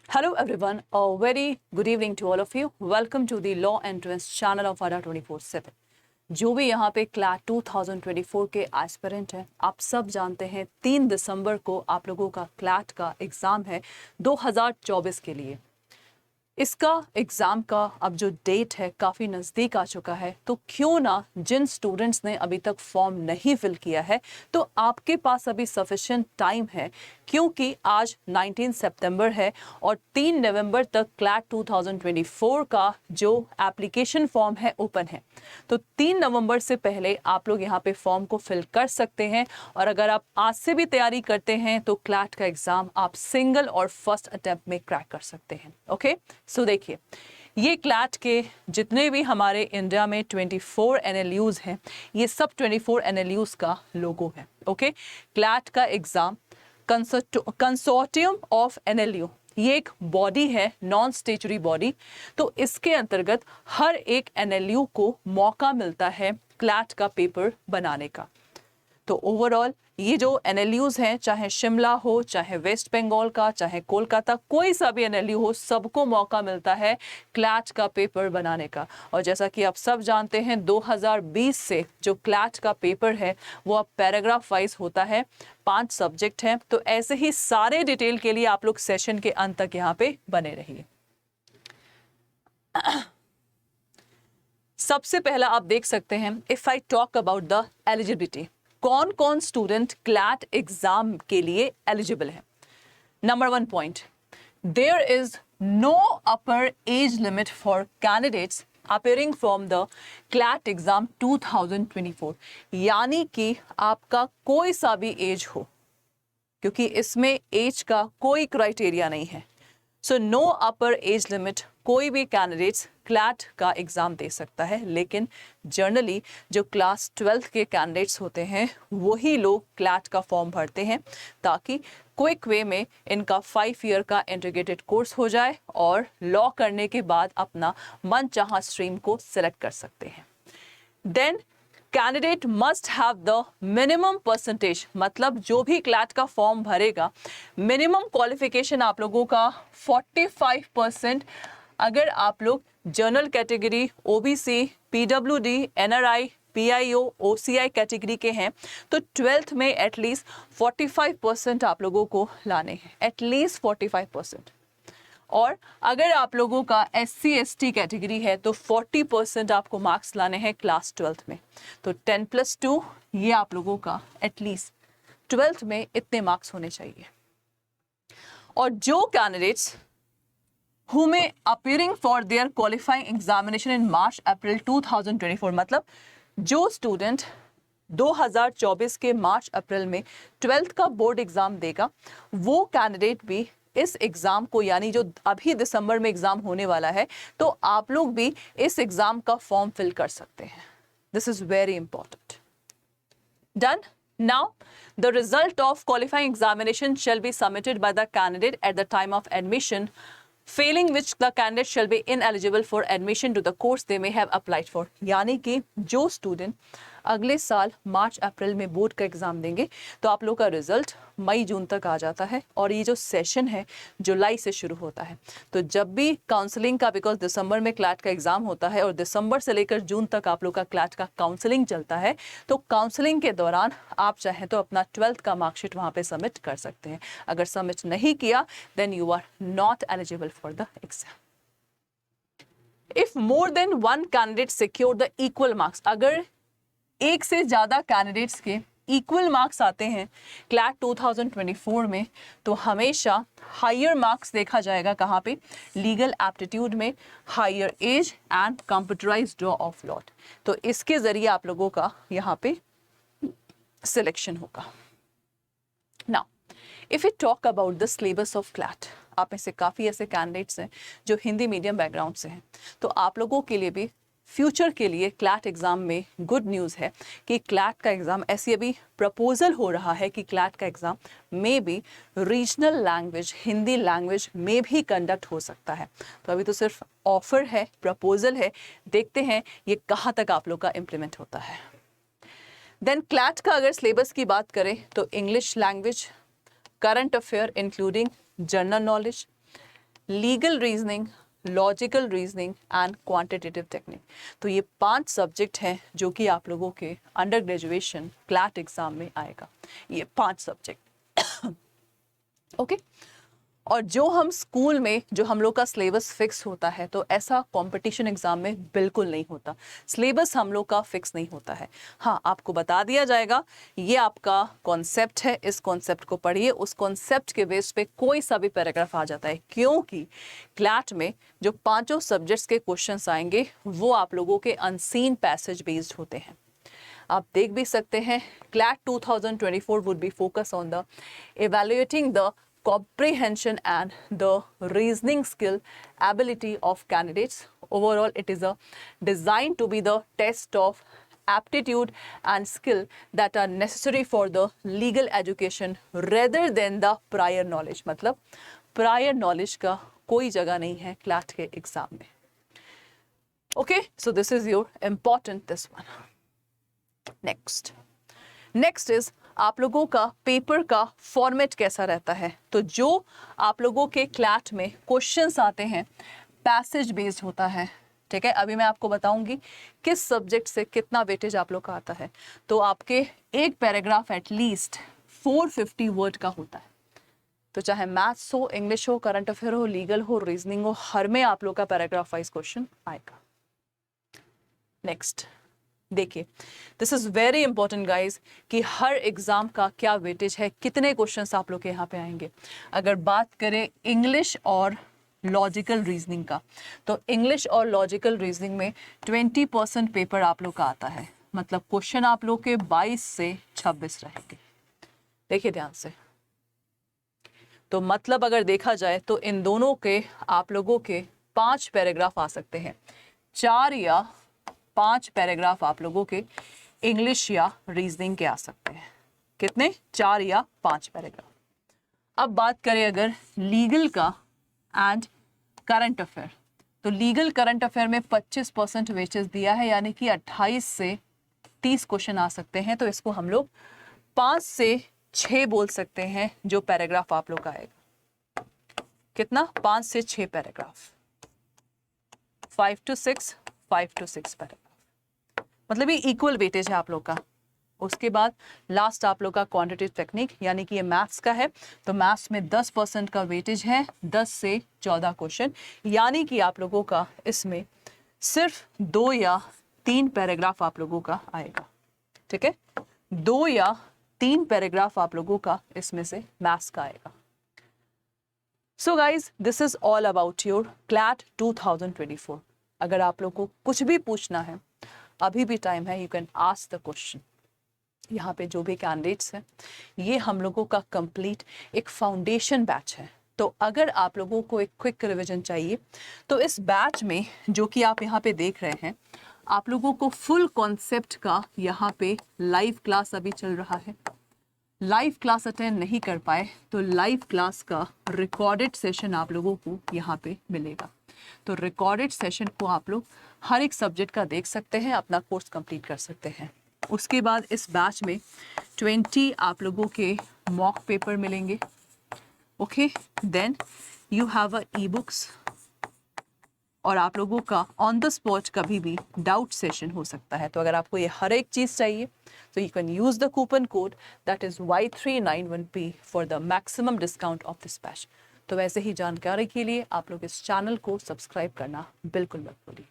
Hello everyone, a very good evening to all of you. Welcome to the Law Entrance channel of ADA 24/7. जो भी यहाँ पे CLAT 2024 के aspirant हैं, आप सब जानते हैं 3 दिसंबर को आप लोगों का क्लैट का एग्ज़ाम है 2024 के लिए। इसका एग्ज़ाम का अब जो डेट है काफ़ी नज़दीक आ चुका है, तो क्यों ना जिन स्टूडेंट्स ने अभी तक फॉर्म नहीं फिल किया है तो आपके पास अभी सफिशिएंट टाइम है, क्योंकि आज 19 सितंबर है और 3 नवंबर तक क्लैट 2024 का जो एप्लीकेशन फॉर्म है ओपन है। तो 3 नवंबर से पहले आप लोग यहाँ पे फॉर्म को फिल कर सकते हैं और अगर आप आज से भी तैयारी करते हैं तो क्लैट का एग्ज़ाम आप सिंगल और फर्स्ट अटेम्प्ट में क्रैक कर सकते हैं। ओके, सो देखिए, ये क्लैट के जितने भी हमारे इंडिया में 24 NLUs हैं, ये सब 24 NLUs का लोगो है। ओके, क्लैट का एग्ज़ाम कंसोर्टियम ऑफ NLU, ये एक बॉडी है, नॉन स्टेचुरी बॉडी। तो इसके अंतर्गत हर एक NLU को मौका मिलता है क्लैट का पेपर बनाने का। तो ओवरऑल ये जो NLUs हैं, चाहे शिमला हो, चाहे वेस्ट बंगाल का, चाहे कोलकाता, कोई सा भी NLU हो, सबको मौका मिलता है क्लैट का पेपर बनाने का। और जैसा कि आप सब जानते हैं 2020 से जो क्लैट का पेपर है वो अब पैराग्राफ वाइज होता है, 5 सब्जेक्ट हैं। तो ऐसे ही सारे डिटेल के लिए आप लोग सेशन के अंत तक यहाँ पे बने रहिए। सबसे पहला आप देख सकते हैं, if I talk about the eligibility, कौन कौन स्टूडेंट क्लैट एग्जाम के लिए एलिजिबल है। Number 1 point, there is no upper age limit for candidates appearing from the CLAT exam 2024, यानी कि आपका कोई सा भी एज हो, क्योंकि इसमें एज का कोई क्राइटेरिया नहीं है। So no upper age limit, कोई भी कैंडिडेट्स क्लैट का एग्ज़ाम दे सकता है, लेकिन जनरली जो क्लास 12th के कैंडिडेट्स होते हैं वही लोग क्लैट का फॉर्म भरते हैं, ताकि क्विक वे में इनका 5 ईयर का इंटीग्रेटेड कोर्स हो जाए और लॉ करने के बाद अपना मनचाहा स्ट्रीम को सिलेक्ट कर सकते हैं। Then candidate must have the minimum percentage, मतलब जो भी क्लैट का फॉर्म भरेगा मिनिमम क्वालिफिकेशन आप लोगों का 45%। अगर आप लोग general category, OBC, PWD, NRI, PIO, OCI category के हैं तो 12th में एटलीस्ट 45% आप लोगों को लाने हैं, एटलीस्ट 45%। और अगर आप लोगों का SC ST कैटेगरी है तो 40% आपको मार्क्स लाने हैं क्लास 12th में। तो 10+2 ये आप लोगों का एटलीस्ट 12th में इतने मार्क्स होने चाहिए। और जो candidates who may appearing for their qualifying examination in March April 2024, मतलब जो स्टूडेंट 2024 के मार्च अप्रैल में 12th का बोर्ड एग्जाम देगा, वो कैंडिडेट भी इस एग्जाम को, यानी जो अभी दिसंबर में एग्जाम होने वाला है, तो आप लोग भी इस एग्जाम का फॉर्म फिल कर सकते हैं। This is very important. Done. Now, the result of qualifying examination shall be submitted by the candidate at the time of admission, failing which the candidate shall be ineligible for admission to the course they may have applied for। यानी कि जो student अगले साल मार्च अप्रैल में board का exam देंगे तो आप लोग का रिजल्ट मई जून तक आ जाता है, और ये जो सेशन है जुलाई से शुरू होता है। तो जब भी काउंसलिंग का, बिकॉज दिसंबर में क्लैट का एग्ज़ाम होता है और दिसंबर से लेकर जून तक आप लोग का क्लैट का काउंसलिंग चलता है, तो काउंसलिंग के दौरान आप चाहें तो अपना 12th का मार्कशीट वहाँ पे सबमिट कर सकते हैं। अगर सबमिट नहीं किया then you are not eligible for the exam. If more than one candidate secure the equal marks, अगर एक से ज़्यादा कैंडिडेट्स के इक्वल मार्क्स आते हैं क्लैट 2024 में, तो हमेशा हायर मार्क्स देखा जाएगा कहाँ पे, लीगल एप्टीट्यूड में, higher age and computerised draw of lot. तो इसके ज़रिए आप लोगों का यहाँ पे सिलेक्शन होगा। Now if you talk about the syllabus of CLAT, आप में से काफ़ी ऐसे कैंडिडेट्स हैं जो हिंदी मीडियम बैकग्राउंड से हैं, तो आप लोगों के लिए भी फ्यूचर के लिए क्लैट एग्ज़ाम में गुड न्यूज़ है कि क्लैट का एग्ज़ाम, ऐसी अभी प्रपोजल हो रहा है कि क्लैट का एग्ज़ाम में भी रीजनल लैंग्वेज, हिंदी लैंग्वेज में भी कंडक्ट हो सकता है। तो अभी तो सिर्फ ऑफर है, प्रपोजल है, देखते हैं ये कहाँ तक आप लोग का इम्प्लीमेंट होता है। देन क्लैट का अगर सिलेबस की बात करें तो English language, current affair including general knowledge, legal reasoning, logical reasoning and quantitative technique. तो ये 5 सब्जेक्ट हैं जो कि आप लोगों के अंडर ग्रेजुएशन क्लैट एग्जाम में आएगा, ये 5 सब्जेक्ट। ओके और जो हम स्कूल में जो हम लोग का सिलेबस फिक्स होता है, तो ऐसा कंपटीशन एग्जाम में बिल्कुल नहीं होता। सिलेबस हम लोग का फिक्स नहीं होता है। हाँ, आपको बता दिया जाएगा ये आपका कॉन्सेप्ट है, इस कॉन्सेप्ट को पढ़िए, उस कॉन्सेप्ट के बेस पे कोई सा भी पैराग्राफ आ जाता है, क्योंकि क्लैट में जो 5 सब्जेक्ट्स के क्वेश्चंस आएंगे वो आप लोगों के अनसीन पैसेज बेस्ड होते हैं। आप देख भी सकते हैं CLAT 2024 would be focused on the evaluating the comprehension and the reasoning skill ability of candidates. Overall, it is a designed to be the test of aptitude and skill that are necessary for the legal education rather than the prior knowledge. मतलब prior knowledge का कोई जगह नहीं है CLAT के exam में। Okay, so this is your important this one. Next is आप लोगों का पेपर का फॉर्मेट कैसा रहता है। तो जो आप लोगों के क्लैट में क्वेश्चंस आते हैं पैसेज बेस्ड होता है, ठीक है। अभी मैं आपको बताऊंगी किस सब्जेक्ट से कितना वेटेज आप लोग का आता है। तो आपके एक पैराग्राफ एटलीस्ट 450 वर्ड का होता है। तो चाहे मैथ्स हो, इंग्लिश हो, करंट अफेयर हो, लीगल हो, रीजनिंग हो, हर में आप लोग का पैराग्राफ वाइज क्वेश्चन आएगा। नेक्स्ट देखिए, this is very important guys कि हर एग्जाम का क्या वेटेज है, कितने क्वेश्चंस आप लोग के यहाँ पे आएंगे। अगर बात करें इंग्लिश और लॉजिकल रीजनिंग का, तो इंग्लिश और लॉजिकल रीजनिंग में 20% पेपर आप लोग का आता है। मतलब क्वेश्चन आप लोग के 22 से 26 रहेंगे। देखिए ध्यान से, तो मतलब अगर देखा जाए तो इन दोनों के आप लोगों के 5 पैराग्राफ आ सकते हैं। 4 या 5 पैराग्राफ आप लोगों के इंग्लिश या रीजनिंग के आ सकते हैं। कितने? 4 या 5 पैराग्राफ। अब बात करें अगर लीगल का एंड करंट अफेयर, तो लीगल करंट अफेयर में 25% वेटेज दिया है, यानी कि 28 से 30 क्वेश्चन आ सकते हैं। तो इसको हम लोग 5 से 6 बोल सकते हैं जो पैराग्राफ आप लोग का आएगा। कितना? 5 से 6 पैराग्राफ, 5 to 6 पैराग्राफ। मतलब ये इक्वल वेटेज है आप लोग का। उसके बाद लास्ट आप लोग का क्वांटिटेटिव टेक्निक, यानी कि ये मैथ्स का है। तो मैथ्स में 10% का वेटेज है, 10 से 14 क्वेश्चन, यानी कि आप लोगों का इसमें सिर्फ 2 या 3 पैराग्राफ आप लोगों का आएगा। ठीक है, 2 या 3 पैराग्राफ आप लोगों का इसमें से मैथ्स का आएगा। So guys, this is all about your CLAT 2024। अगर आप लोग को कुछ भी पूछना है, अभी भी टाइम है, you can ask the question. यहाँ पे जो भी कैंडिडेट्स हैं, ये हम लोगों का कंप्लीट एक फाउंडेशन बैच है। तो अगर आप लोगों को एक क्विक रिवीजन चाहिए, तो इस बैच में जो कि आप यहाँ पे देख रहे हैं, आप लोगों को फुल कॉन्सेप्ट का यहाँ पे लाइव क्लास अभी चल रहा है। लाइव क्लास अटेंड नहीं कर पाए तो लाइव क्लास का रिकॉर्डेड सेशन आप लोगों को यहाँ पे मिलेगा। तो रिकॉर्डेड सेशन को आप लोग हर एक सब्जेक्ट का देख सकते हैं, अपना कोर्स कंप्लीट कर सकते हैं। उसके बाद इस बैच में 20 आप लोगों के मॉक पेपर मिलेंगे। Okay, then you have a e books, और आप लोगों का ऑन द स्पॉट कभी भी डाउट सेशन हो सकता है। तो अगर आपको ये हर एक चीज़ चाहिए, तो you can use the coupon code that is Y391P for the maximum discount of this batch. तो वैसे ही जानकारी के लिए आप लोग इस चैनल को सब्सक्राइब करना बिल्कुल मत भूलिए।